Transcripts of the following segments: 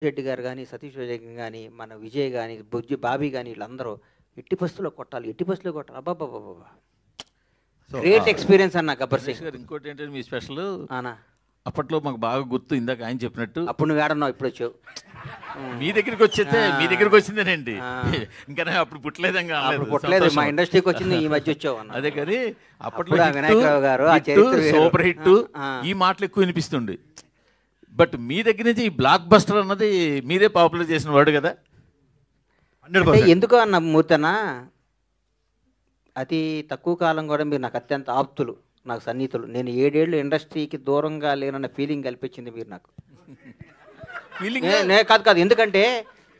రెడ్డి గారు కానీ, సతీష్ రెడ్డి కానీ, మన విజయ్ కానీ, బుజ్జి బాబీ కానీ వీళ్ళందరూ ఎట్టి పరిస్థితుల్లో కొట్టాలి, ఎట్టి పరిస్థితుల్లో కొట్టాలి. అబ్బాబ్బాబ్బా గ్రేట్ ఎక్స్పీరియన్స్ అన్న గబ్బర్ సింగ్ గారు. ఇంకోటి ఏంటంటే మీ స్పెషల్ అన్నా అప్పట్లో మాకు బాగా గుర్తు, ఇందాక ఆయన చెప్పినట్టు అప్పుడు నువ్వు ఏడన్నావు, ఇప్పుడు వచ్చావు. మీ దగ్గరికి వచ్చేస్తే మీ దగ్గరికి వచ్చిందేనండి, ఇంకా అప్పుడు పుట్టలేదంగా పుట్టలేదు, మా ఇండస్ట్రీకి వచ్చింది ఈ మధ్య వచ్చావు అన్న. అదే కానీ అప్పట్లో వినాయకరావు గారు సూపర్ హిట్ ఈ మాటలు ఎక్కువ వినిపిస్తుండే. బట్ మీ దగ్గర నుంచి ఈ బ్లాక్ బస్టర్ అన్నది మీరే పాపులర్ చేసిన వాడు కదా. ఎందుకో అన్న మూర్తనా, అతి తక్కువ కాలం కూడా మీరు నాకు అత్యంత ఆప్తులు, నాకు సన్నిహితులు. నేను 7 ఏళ్ళు ఇండస్ట్రీకి దూరంగా లేనన్న ఫీలింగ్ కల్పించింది మీరు నాకు. కాదు, ఎందుకంటే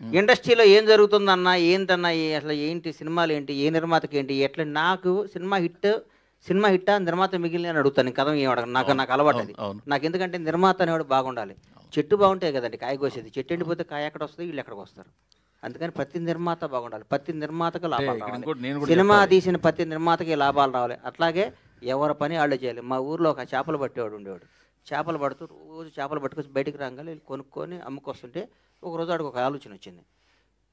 ఇండస్ట్రీలో ఏం జరుగుతుందన్నా, ఏంటన్నా, అసలు ఏంటి సినిమాలు ఏంటి, ఏ నిర్మాతకి ఏంటి, ఎట్లా నాకు సినిమా హిట్టా నిర్మాత మిగిలిన అని అడుగుతాను. కథ ఏమడగను, నాకు అలవాటు అది. నాకు ఎందుకంటే నిర్మాత అనేవాడు బాగుండాలి. చెట్టు బాగుంటాయి కదండి కాయ కోసేది, చెట్టు ఎండిపోతే కాయ ఎక్కడ వస్తుంది, వీళ్ళు ఎక్కడికి వస్తారు. అందుకని ప్రతి నిర్మాత బాగుండాలి, ప్రతి నిర్మాతకు లాభాలు రావాలి, సినిమా తీసిన ప్రతి నిర్మాతకి లాభాలు రావాలి. అట్లాగే ఎవరి పని వాళ్ళు చేయాలి. మా ఊర్లో ఒక చేపలు పట్టేవాడు ఉండేవాడు. చేపలు పడుతూ రోజు చేపలు పట్టుకొచ్చి బయటికి రాగానే కొనుక్కొని అమ్ముకొస్తుంటే ఒకరోజు ఆడికి ఒక ఆలోచన వచ్చింది.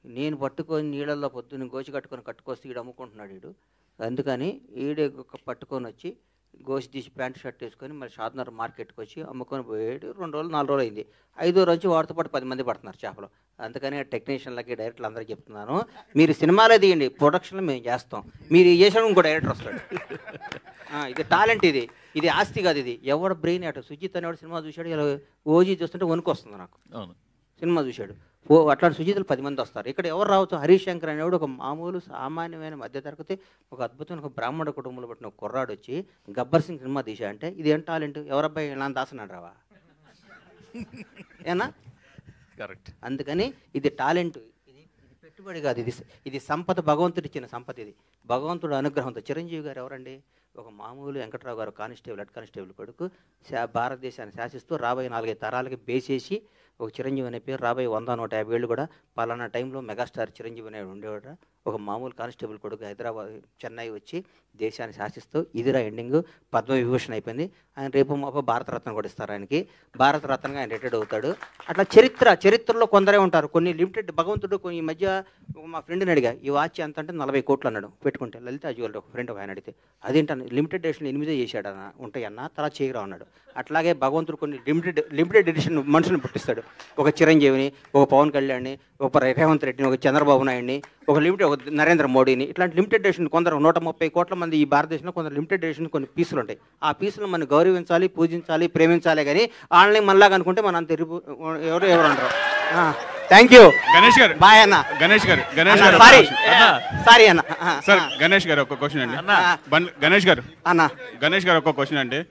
నేను పట్టుకొని నీళ్ళల్లో పొద్దున్న గోచి కట్టుకొస్తే వీడు అమ్ముకుంటున్నాడు వీడు, అందుకని ఈడే పట్టుకొని వచ్చి గోసి తీసి ప్యాంటు షర్ట్ వేసుకొని మరి షాద్నగర్ మార్కెట్కి వచ్చి అమ్ముకొని పోయాడు. 2 రోజులు 4 రోజులు అయింది. 5వ రోజు వాడితో పాటు 10 మంది పడుతున్నారు చేపలు. అందుకని టెక్నీషియన్లకి డైరెక్టర్లు అందరికీ చెప్తున్నాను, మీరు సినిమాలే తీయండి, ప్రొడక్షన్లో మేము చేస్తాం, మీరు చేసాడు ఇంకో డైరెక్టర్ వస్తాడు. ఇది టాలెంట్, ఇది ఆస్తి కాదు, ఇది ఎవడ బ్రెయిన్ అటు. సుజిత్ అనేవాడు సినిమా చూశాడు, ఇలా ఓజీ చూస్తుంటే వణుకు వస్తుంది నాకు. సినిమా చూశాడు, అట్లాంటి సుజితులు 10 మంది వస్తారు. ఇక్కడ ఎవరు రావచ్చు, హరీష్ శంకర్ అనేవాడు ఒక మామూలు సామాన్యమైన మధ్యతరగతి ఒక అద్భుతమైన ఒక బ్రాహ్మణ కుటుంబంలో పుట్టిన ఒక కుర్రాడు వచ్చి గబ్బర్ సింగ్ సినిమా తీసా అంటే ఇది ఏం టాలెంట్, ఎవరబ్బాయి ఇలా దాసనాడు రావా ఏనా? కరెక్ట్. అందుకని ఇది టాలెంట్, ఇది పెట్టుబడి కాదు, ఇది సంపద, భగవంతుడు ఇచ్చిన సంపద, ఇది భగవంతుడు అనుగ్రహంతో. చిరంజీవి గారు ఎవరండి, ఒక మామూలు వెంకట్రావు గారు కానిస్టేబుల్, హెడ్ కానిస్టేబుల్ కొడుకు, భారతదేశాన్ని శాసిస్తూ రాబోయే 4-5 తరాలకి బేసేసి ఒక చిరంజీవి అనే పేరు, రాబోయే 100-150 ఏళ్ళు కూడా పలానా టైంలో మెగాస్టార్ చిరంజీవి అనేవాడు ఉండేవాడు. ఒక మామూలు కానిస్టేబుల్ కొడుకు హైదరాబాద్ చెన్నై వచ్చి దేశాన్ని శాసిస్తూ ఇదిరా ఎండింగ్, పద్మవిభూషణ్ అయిపోయింది. ఆయన రేపు మాప భారతరత్న కూడా ఇస్తారు ఆయనకి, భారతరత్నగా ఆయన రిటైర్డ్ అవుతాడు. అట్లా చరిత్రలో కొందరే ఉంటారు, కొన్ని లిమిటెడ్. భగవంతుడు ఈ మధ్య మా ఫ్రెండ్ని అడిగా, ఈ వాచ్ ఎంత అంటే 40 కోట్లు అన్నాడు పెట్టుకుంటే. లలిత జ్యువెలరీ ఒక ఫ్రెండ్ ఆయన అడిగితే అదేంటన్న, లిమిటెడ్ ఎడిషన్ 8 చేశాడన్న, ఉంటాయన్న, తర్వాత చేయరా అన్నాడు. అట్లాగే భగవంతుడు కొన్ని లిమిటెడ్ ఎడిషన్ మనుషులను పుట్టిస్తాడు. ఒక చిరంజీవిని, ఒక పవన్ కళ్యాణ్ని, ఒక రేవంత్ రెడ్డిని, ఒక చంద్రబాబు నాయుడిని, ఒక నరేంద్ర మోడీని, ఇట్లాంటి లిమిటెడ్ ఎడిషన్ కొందరు 130 కోట్ల మంది ఈ భారతదేశంలో కొందరు లిమిటెడ్ ఎడిషన్ కొన్ని పీసులు ఉంటాయి. ఆ పీసులు మనం గౌరవించాలి, పూజించాలి, ప్రేమించాలి. కానీ వాళ్ళని మనలాగా అనుకుంటే మన అంత ఎవరు అంటారు. థ్యాంక్ యూ గణేష్ గారు. బాయ్ అన్న. గణేష్ గారు సారీ అన్న. సార్ గణేష్ గారు ఒక క్వశ్చన్ అండి. గణేష్ గారు ఒక క్వశ్చన్ అండి.